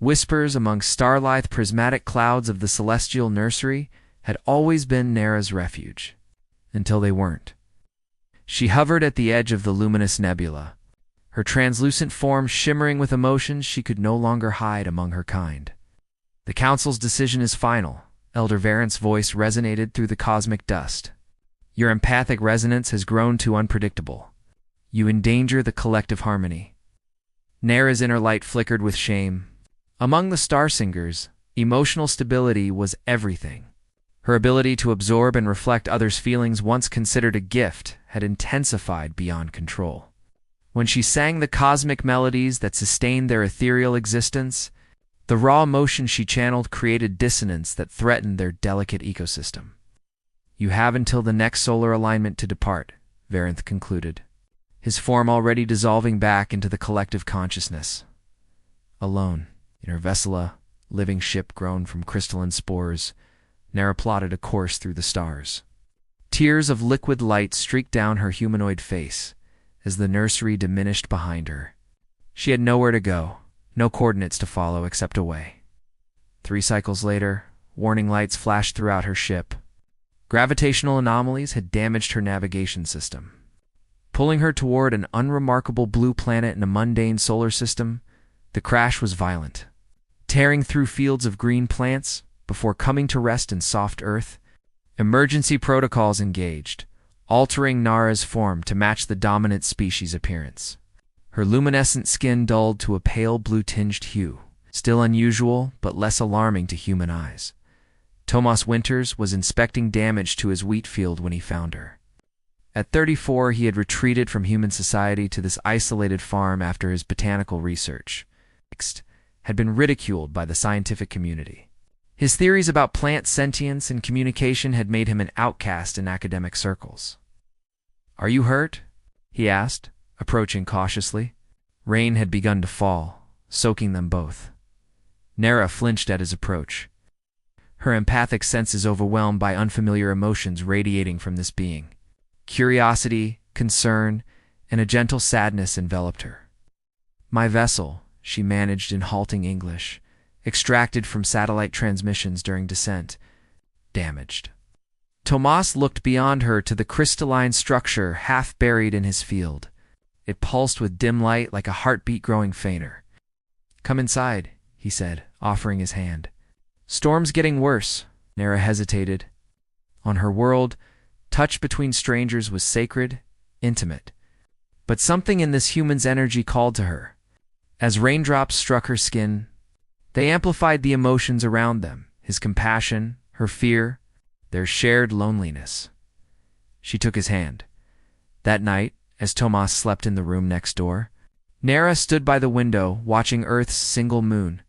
Whispers among star-lithe prismatic clouds of the celestial nursery had always been Nera's refuge, until they weren't. She hovered at the edge of the luminous nebula, her translucent form shimmering with emotions she could no longer hide among her kind. "The Council's decision is final," Elder Varant's voice resonated through the cosmic dust. "Your empathic resonance has grown too unpredictable. You endanger the collective harmony." Nera's inner light flickered with shame. Among the Starsingers, emotional stability was everything. Her ability to absorb and reflect others' feelings, once considered a gift, had intensified beyond control. When she sang the cosmic melodies that sustained their ethereal existence, the raw emotion she channeled created dissonance that threatened their delicate ecosystem. "You have until the next solar alignment to depart," Varanth concluded, his form already dissolving back into the collective consciousness. Alone, in her vessel, living ship grown from crystalline spores, Nera plotted a course through the stars. Tears of liquid light streaked down her humanoid face as the nursery diminished behind her. She had nowhere to go, no coordinates to follow except away. 3 cycles later, warning lights flashed throughout her ship. Gravitational anomalies had damaged her navigation system. Pulling her toward an unremarkable blue planet in a mundane solar system, the crash was violent. Tearing through fields of green plants before coming to rest in soft earth, emergency protocols engaged, altering Nara's form to match the dominant species' appearance. Her luminescent skin dulled to a pale blue-tinged hue, still unusual but less alarming to human eyes. Tomas Winters was inspecting damage to his wheat field when he found her. At 34, he had retreated from human society to this isolated farm after his botanical research. Had been ridiculed by the scientific community. His theories about plant sentience and communication had made him an outcast in academic circles. "Are you hurt?" he asked, approaching cautiously. Rain had begun to fall, soaking them both. Nera flinched at his approach, her empathic senses overwhelmed by unfamiliar emotions radiating from this being. Curiosity, concern, and a gentle sadness enveloped her. "My vessel," she managed in halting English, extracted from satellite transmissions during descent, "damaged." Tomas looked beyond her to the crystalline structure half buried in his field. It pulsed with dim light like a heartbeat growing fainter. "Come inside," he said, offering his hand. "Storm's getting worse," Nera hesitated. On her world, touch between strangers was sacred, intimate. But something in this human's energy called to her. As raindrops struck her skin, they amplified the emotions around them, his compassion, her fear, their shared loneliness. She took his hand. That night, as Tomas slept in the room next door, Nera stood by the window watching Earth's single moon.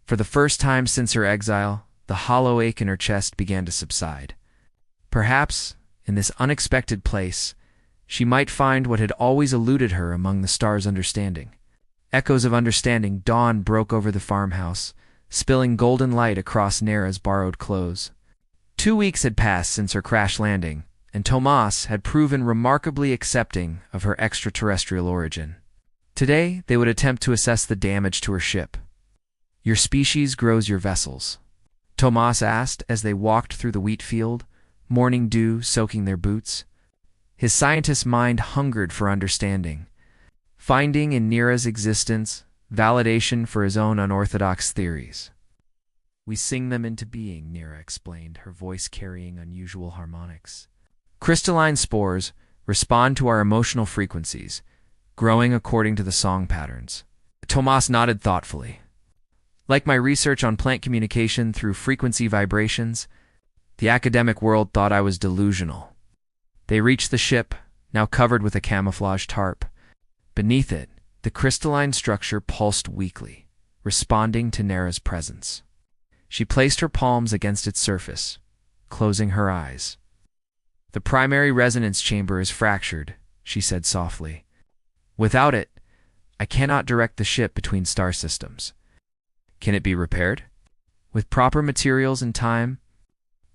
For the first time since her exile, the hollow ache in her chest began to subside. Perhaps, in this unexpected place, she might find what had always eluded her among the stars' understanding. Echoes of understanding dawn broke over the farmhouse, spilling golden light across Nera's borrowed clothes. 2 weeks had passed since her crash landing, and Tomas had proven remarkably accepting of her extraterrestrial origin. Today, they would attempt to assess the damage to her ship. "Your species grows your vessels," Tomas asked as they walked through the wheat field, morning dew soaking their boots. His scientist's mind hungered for understanding, finding in Nera's existence validation for his own unorthodox theories. "We sing them into being," Nera explained, her voice carrying unusual harmonics. "Crystalline spores respond to our emotional frequencies, growing according to the song patterns." Tomas nodded thoughtfully. "Like my research on plant communication through frequency vibrations, the academic world thought I was delusional." They reached the ship, now covered with a camouflage tarp. Beneath it, the crystalline structure pulsed weakly, responding to Nera's presence. She placed her palms against its surface, closing her eyes. "The primary resonance chamber is fractured," she said softly. "Without it, I cannot direct the ship between star systems." "Can it be repaired?" "With proper materials and time,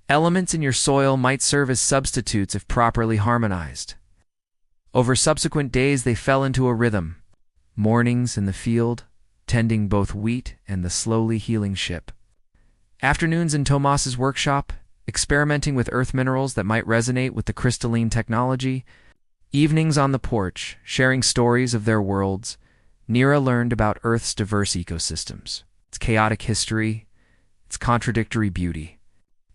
elements in your soil might serve as substitutes if properly harmonized." Over subsequent days they fell into a rhythm. Mornings in the field, tending both wheat and the slowly healing ship. Afternoons in Tomas's workshop, experimenting with earth minerals that might resonate with the crystalline technology. Evenings on the porch, sharing stories of their worlds. Nira learned about Earth's diverse ecosystems, its chaotic history, its contradictory beauty.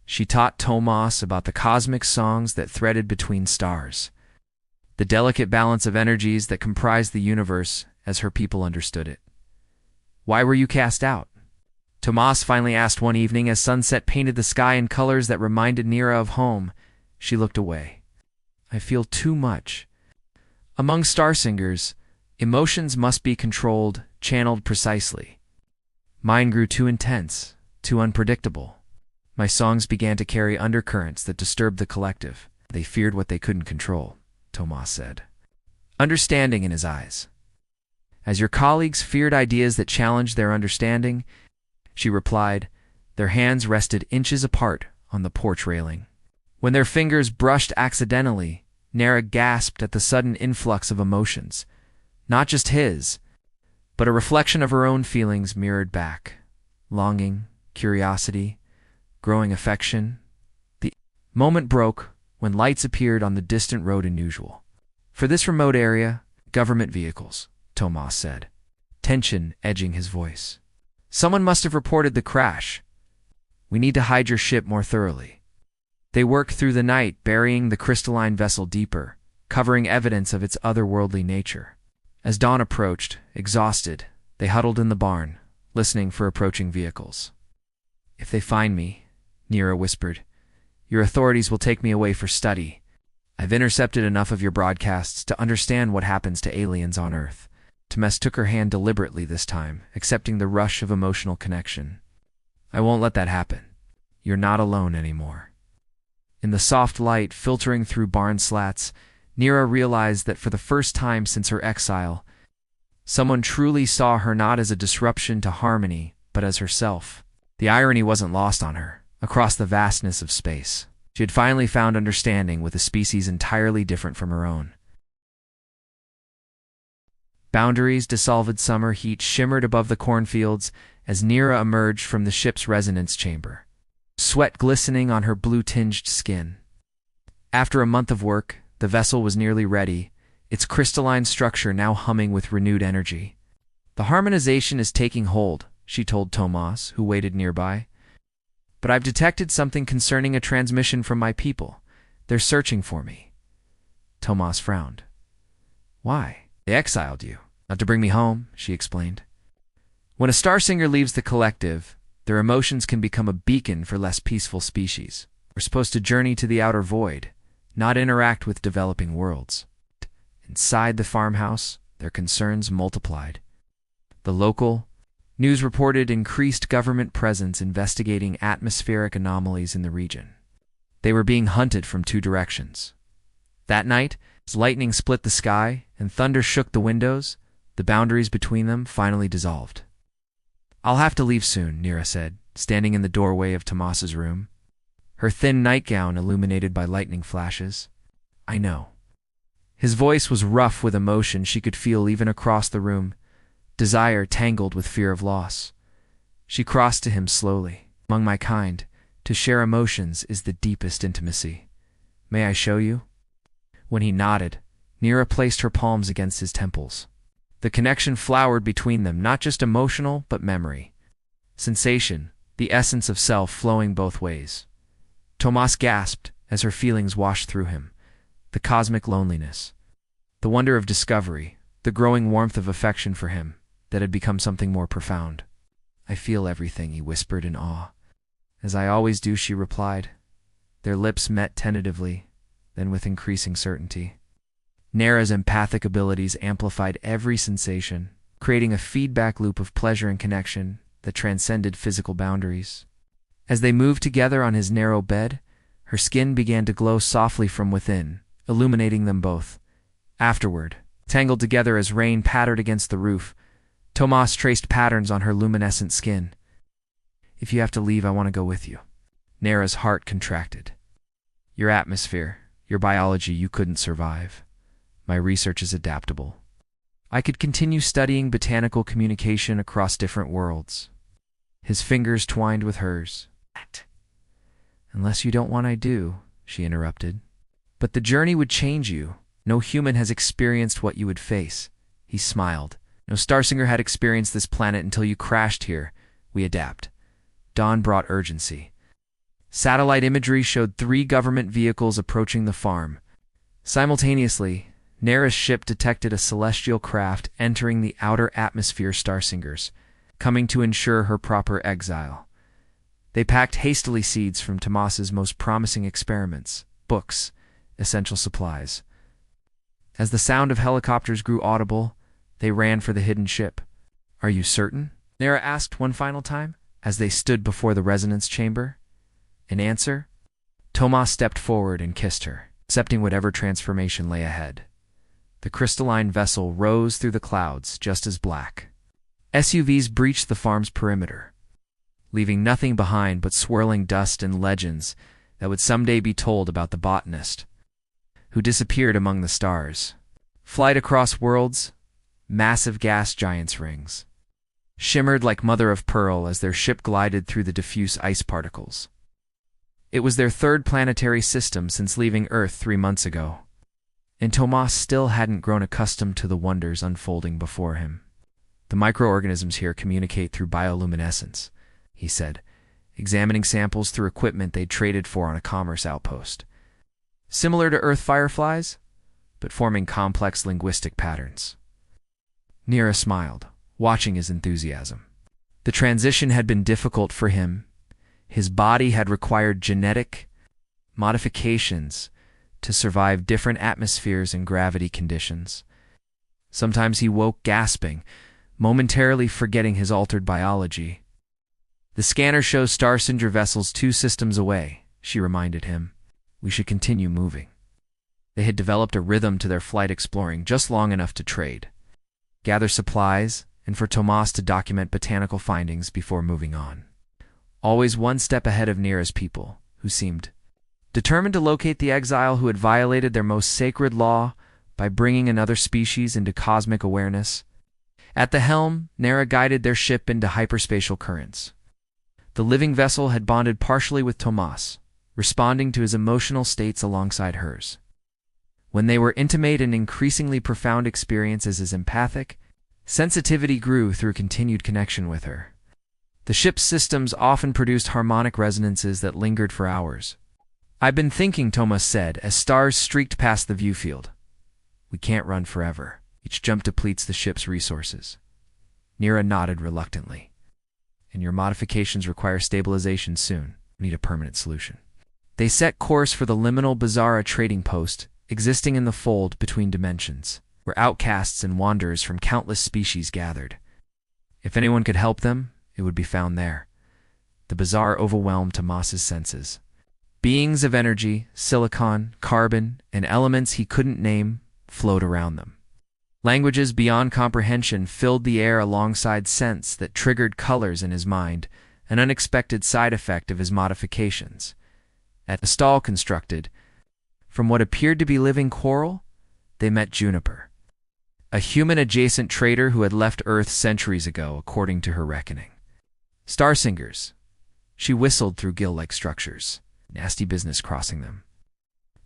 She taught Tomas about the cosmic songs that threaded between stars, the delicate balance of energies that comprised the universe as her people understood it. "Why were you cast out?" Tomas finally asked one evening as sunset painted the sky in colors that reminded Nira of home. She looked away. "I feel too much." Among star singers, emotions must be controlled, channeled precisely. Mine grew too intense, too unpredictable. My songs began to carry undercurrents that disturbed the collective. They feared what they couldn't control, Tomas said, understanding in his eyes. "As your colleagues feared ideas that challenged their understanding," she replied. Their hands rested inches apart on the porch railing. When their fingers brushed accidentally, Nara gasped at the sudden influx of emotions. Not just his, but a reflection of her own feelings mirrored back. Longing, curiosity, growing affection. The moment broke when lights appeared on the distant road unusual. "For this remote area, government vehicles," Tomas said, tension edging his voice. "Someone must have reported the crash. We need to hide your ship more thoroughly." They worked through the night, burying the crystalline vessel deeper, covering evidence of its otherworldly nature. As dawn approached, exhausted, they huddled in the barn, listening for approaching vehicles. "If they find me," Nira whispered, "your authorities will take me away for study. I've intercepted enough of your broadcasts to understand what happens to aliens on Earth." Tomas took her hand deliberately this time, accepting the rush of emotional connection. "I won't let that happen. You're not alone anymore." In the soft light filtering through barn slats, Nira realized that for the first time since her exile, someone truly saw her not as a disruption to harmony, but as herself. The irony wasn't lost on her. Across the vastness of space, she had finally found understanding with a species entirely different from her own. Boundaries, dissolved summer heat shimmered above the cornfields as Nira emerged from the ship's resonance chamber, sweat glistening on her blue-tinged skin. After a month of work, the vessel was nearly ready, its crystalline structure now humming with renewed energy. "The harmonization is taking hold," she told Tomas, who waited nearby. "But I've detected something concerning a transmission from my people. They're searching for me." Tomas frowned. "Why?" "They exiled you. Not to bring me home," she explained. "When a star singer leaves the collective, their emotions can become a beacon for less peaceful species. We're supposed to journey to the outer void, not interact with developing worlds." Inside the farmhouse, their concerns multiplied. The local news reported increased government presence investigating atmospheric anomalies in the region. They were being hunted from two directions. That night, as lightning split the sky and thunder shook the windows, the boundaries between them finally dissolved. "I'll have to leave soon," Nira said, standing in the doorway of Tomas's room, her thin nightgown illuminated by lightning flashes. "I know." His voice was rough with emotion she could feel even across the room, desire tangled with fear of loss. She crossed to him slowly. "Among my kind, to share emotions is the deepest intimacy. May I show you?" When he nodded, Nira placed her palms against his temples. The connection flowered between them, not just emotional, but memory. Sensation, the essence of self flowing both ways. Tomas gasped as her feelings washed through him. The cosmic loneliness, the wonder of discovery, the growing warmth of affection for him that had become something more profound. "I feel everything," he whispered in awe. "As I always do," she replied. Their lips met tentatively, then with increasing certainty. Nara's empathic abilities amplified every sensation, creating a feedback loop of pleasure and connection that transcended physical boundaries. As they moved together on his narrow bed, her skin began to glow softly from within, illuminating them both. Afterward, tangled together as rain pattered against the roof, Tomas traced patterns on her luminescent skin. "If you have to leave, I want to go with you." Nara's heart contracted. "Your atmosphere, your biology, you couldn't survive. My research is adaptable. I could continue studying botanical communication across different worlds. His fingers twined with hers. Unless you don't want I do, she interrupted. But the journey would change you. No human has experienced what you would face. He smiled. No Starsinger had experienced this planet until you crashed here. We adapt. Dawn brought urgency. Satellite imagery showed 3 government vehicles approaching the farm. Simultaneously, Nera's ship detected a celestial craft entering the outer atmosphere Starsingers, coming to ensure her proper exile. They packed hastily seeds from Tomas's most promising experiments, books, essential supplies. As the sound of helicopters grew audible, they ran for the hidden ship. Are you certain? Nera asked one final time, as they stood before the resonance chamber. In answer, Tomas stepped forward and kissed her, accepting whatever transformation lay ahead. The crystalline vessel rose through the clouds just as black. SUVs breached the farm's perimeter, leaving nothing behind but swirling dust and legends that would someday be told about the botanist who disappeared among the stars. Flight across worlds, massive gas giants' rings shimmered like mother of pearl as their ship glided through the diffuse ice particles. It was their 3rd planetary system since leaving Earth 3 months ago, and Tomas still hadn't grown accustomed to the wonders unfolding before him. The microorganisms here communicate through bioluminescence, he said, examining samples through equipment they'd traded for on a commerce outpost. Similar to Earth fireflies, but forming complex linguistic patterns. Nera smiled, watching his enthusiasm. The transition had been difficult for him. His body had required genetic modifications to survive different atmospheres and gravity conditions. Sometimes he woke gasping, momentarily forgetting his altered biology. The scanner shows Starsinger vessels 2 systems away, she reminded him. We should continue moving. They had developed a rhythm to their flight, exploring just long enough to trade, gather supplies, and for Tomas to document botanical findings before moving on. Always one step ahead of Nera's people, who seemed determined to locate the exile who had violated their most sacred law by bringing another species into cosmic awareness. At the helm, Nera guided their ship into hyperspatial currents. The living vessel had bonded partially with Tomas, responding to his emotional states alongside hers. When they were intimate and increasingly profound experiences as empathic, sensitivity grew through continued connection with her. The ship's systems often produced harmonic resonances that lingered for hours. I've been thinking, Tomas said, as stars streaked past the viewfield. We can't run forever. Each jump depletes the ship's resources. Nera nodded reluctantly. And your modifications require stabilization soon. We need a permanent solution. They set course for the liminal Bizarra trading post, existing in the fold between dimensions, where outcasts and wanderers from countless species gathered. If anyone could help them, it would be found there. The Bizarre overwhelmed Tomas's senses. Beings of energy, silicon, carbon, and elements he couldn't name flowed around them. Languages beyond comprehension filled the air alongside scents that triggered colors in his mind, an unexpected side effect of his modifications. At a stall constructed from what appeared to be living coral, they met Juniper, a human-adjacent trader who had left Earth centuries ago, according to her reckoning. Starsingers. She whistled through gill-like structures, nasty business crossing them.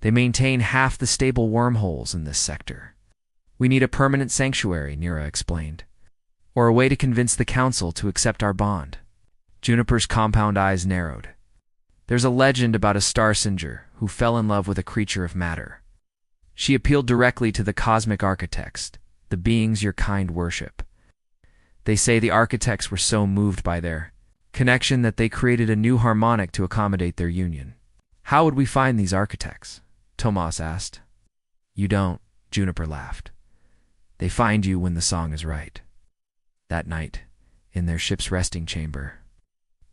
They maintain half the stable wormholes in this sector. We need a permanent sanctuary, Nera explained, or a way to convince the council to accept our bond. Juniper's compound eyes narrowed. There's a legend about a Starsinger who fell in love with a creature of matter. She appealed directly to the cosmic architects, the beings your kind worship. They say the architects were so moved by their connection that they created a new harmonic to accommodate their union. How would we find these architects? Tomas asked. You don't, Juniper laughed. They find you when the song is right. That night, in their ship's resting chamber,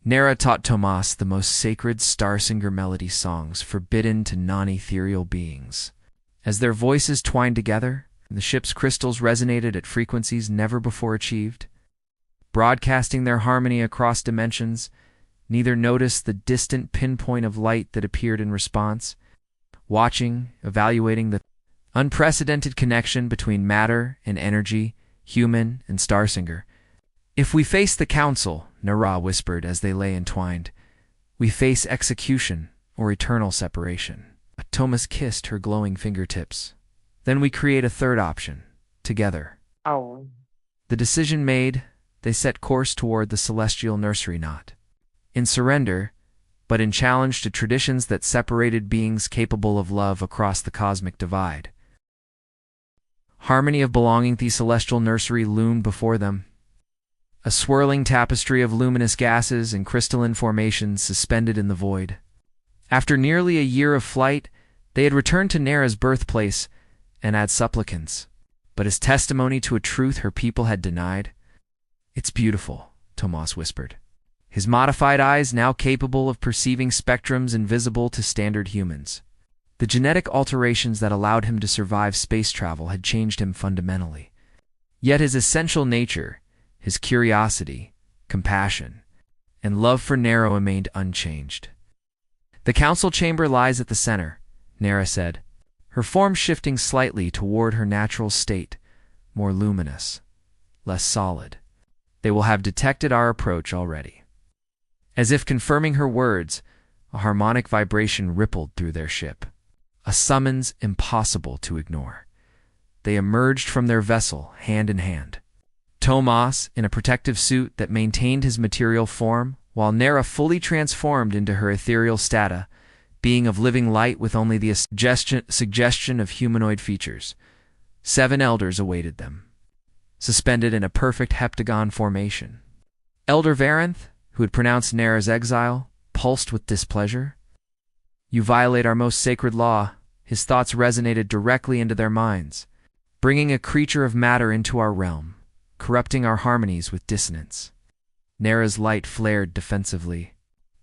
Nera taught Tomas the most sacred Starsinger melody songs forbidden to non-ethereal beings. As their voices twined together, the ship's crystals resonated at frequencies never before achieved. Broadcasting their harmony across dimensions, neither noticed the distant pinpoint of light that appeared in response. Watching, evaluating the unprecedented connection between matter and energy, human and starsinger. If we face the council, Nara whispered as they lay entwined, we face execution or eternal separation. Thomas kissed her glowing fingertips. Then we create a third option, together. Oh. The decision made, they set course toward the celestial nursery, not in surrender, but in challenge to traditions that separated beings capable of love across the cosmic divide. Harmony of belonging, the celestial nursery loomed before them. A swirling tapestry of luminous gases and crystalline formations suspended in the void. After nearly a year of flight, they had returned to Nara's birthplace and as supplicants, but as testimony to a truth her people had denied. It's beautiful, Tomas whispered, his modified eyes now capable of perceiving spectrums invisible to standard humans. The genetic alterations that allowed him to survive space travel had changed him fundamentally. Yet his essential nature, his curiosity, compassion, and love for Nara remained unchanged. The council chamber lies at the center, Nara said, her form shifting slightly toward her natural state, more luminous, less solid. They will have detected our approach already. As if confirming her words, a harmonic vibration rippled through their ship, a summons impossible to ignore. They emerged from their vessel, hand in hand. Tomas, in a protective suit that maintained his material form, while Nara fully transformed into her ethereal stata, being of living light with only the suggestion of humanoid features. 7 elders awaited them, suspended in a perfect heptagon formation. Elder Varanth, who had pronounced Nara's exile, pulsed with displeasure. You violate our most sacred law. His thoughts resonated directly into their minds, bringing a creature of matter into our realm, corrupting our harmonies with dissonance. Nara's light flared defensively.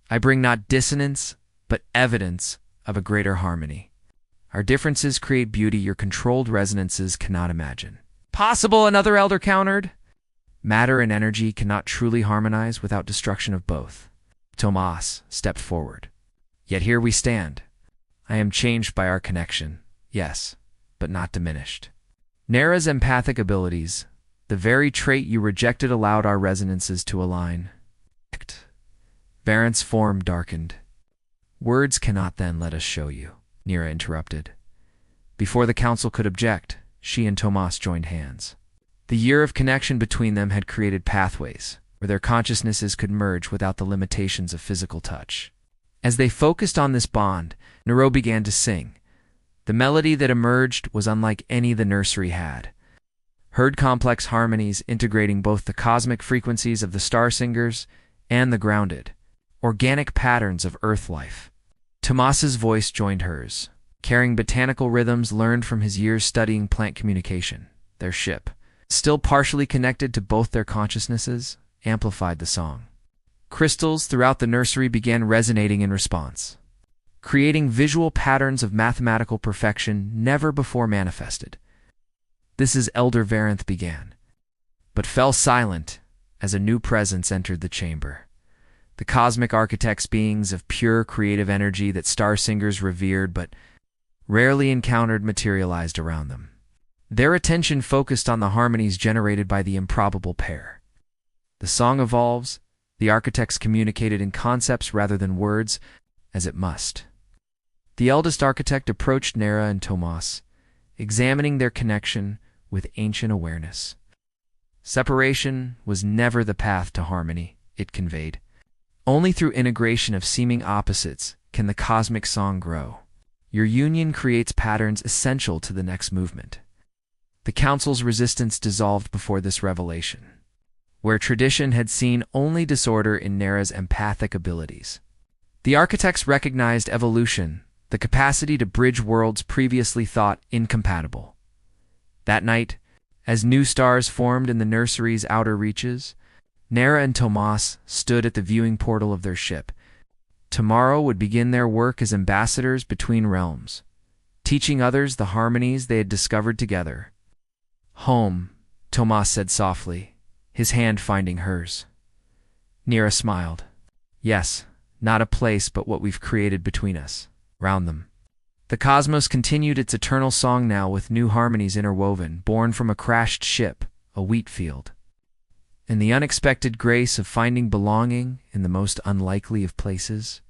I bring not dissonance, but evidence of a greater harmony. Our differences create beauty your controlled resonances cannot imagine. Possible, another elder countered. Matter and energy cannot truly harmonize without destruction of both. Tomas stepped forward. Yet here we stand. I am changed by our connection, yes, but not diminished. Nara's empathic abilities, the very trait you rejected, allowed our resonances to align. Varanth's form darkened. Words cannot then let us show you, Nara interrupted. Before the council could object, she and Tomas joined hands. The year of connection between them had created pathways where their consciousnesses could merge without the limitations of physical touch. As they focused on this bond, Nero began to sing. The melody that emerged was unlike any the nursery had. Heard complex harmonies integrating both the cosmic frequencies of the star singers and the grounded, organic patterns of earth life. Tomas's voice joined hers, carrying botanical rhythms learned from his years studying plant communication. Their ship, still partially connected to both their consciousnesses, amplified the song. Crystals throughout the nursery began resonating in response, creating visual patterns of mathematical perfection never before manifested. This is Elder Varanth began, but fell silent as a new presence entered the chamber. The cosmic architects, beings of pure creative energy that star singers revered but rarely encountered, materialized around them. Their attention focused on the harmonies generated by the improbable pair. The song evolves. The architects communicated in concepts rather than words, as it must. The eldest architect approached Nara and Tomas, examining their connection with ancient awareness. Separation was never the path to harmony, it conveyed. Only through integration of seeming opposites can the cosmic song grow. Your union creates patterns essential to the next movement. The council's resistance dissolved before this revelation, where tradition had seen only disorder in Nara's empathic abilities. The architects recognized evolution, the capacity to bridge worlds previously thought incompatible. That night, as new stars formed in the nursery's outer reaches, Nara and Tomas stood at the viewing portal of their ship. Tomorrow would begin their work as ambassadors between realms, teaching others the harmonies they had discovered together. Home, Tomas said softly, his hand finding hers. Nara smiled. Yes, not a place but what we've created between us, round them. The cosmos continued its eternal song now with new harmonies interwoven, born from a crashed ship, a wheat field. And the unexpected grace of finding belonging in the most unlikely of places.